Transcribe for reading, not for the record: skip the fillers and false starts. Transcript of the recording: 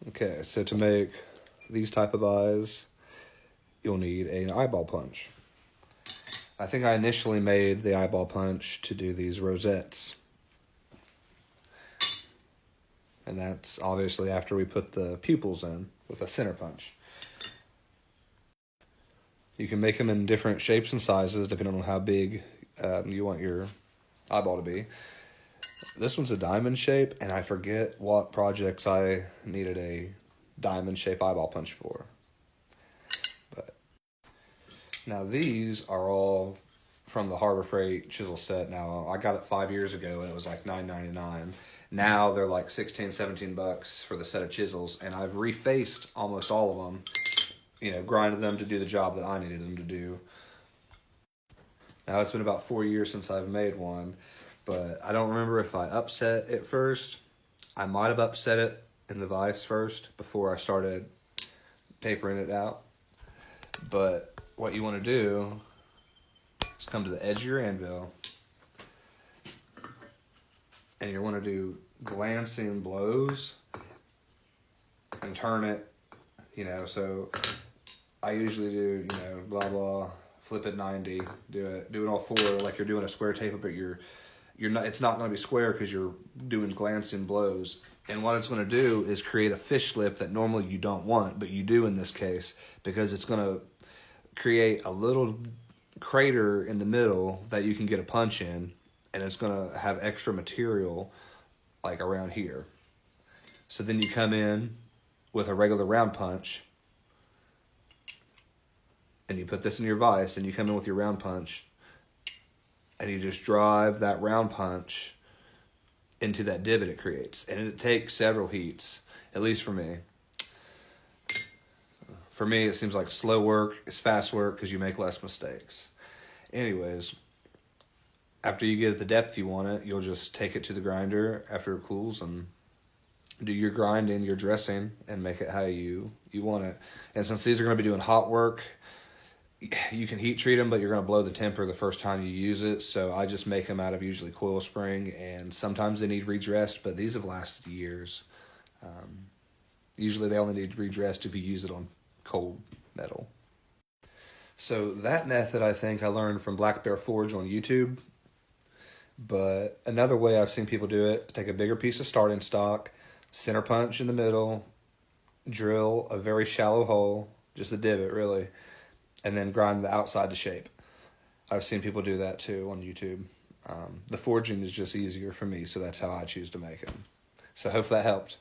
Okay, so to make these type of eyes, you'll need an eyeball punch. I think I initially made the eyeball punch to do these rosettes. And that's obviously after we put the pupils in with a center punch. You can make them in different shapes and sizes depending on how big you want your eyeball to be. This one's a diamond shape, and I forget what projects I needed a diamond shape eyeball punch for. But now these are all from the Harbor Freight chisel set. Now I got it 5 years ago and it was like $9.99. Now they're like 16, 17 bucks for the set of chisels, and I've refaced almost all of them, you know, grinded them to do the job that I needed them to do. Now it's been about 4 years since I've made one, but I don't remember if I upset it first. I might have upset it in the vise first before I started tapering it out. But what you want to do is come to the edge of your anvil, and you want to do glancing blows and turn it, you know, so I usually do, you know, blah, blah, flip it 90, do it all four like you're doing a square taper, but you're not, it's not going to be square because you're doing glancing blows. And what it's going to do is create a fish lip that normally you don't want, but you do in this case, because it's going to create a little crater in the middle that you can get a punch in, and it's going to have extra material like around here. So then you come in with a regular round punch, and you put this in your vise, and you come in with your round punch, and you just drive that round punch into that divot it creates. And it takes several heats, at least for me. For me, it seems like slow work is fast work because you make less mistakes. Anyways, after you get it the depth you want it, you'll just take it to the grinder after it cools and do your grinding, your dressing, and make it how you want it. And since these are going to be doing hot work, you can heat treat them, but you're going to blow the temper the first time you use it. So I just make them out of usually coil spring, and sometimes they need redressed, but these have lasted years. Usually they only need redressed if you use it on cold metal. So that method I think I learned from Black Bear Forge on YouTube. But another way I've seen people do it, take a bigger piece of starting stock, center punch in the middle, drill a very shallow hole, just a divot really, and then grind the outside to shape. I've seen people do that too on YouTube. The forging is just easier for me, so that's how I choose to make them. So hopefully that helped.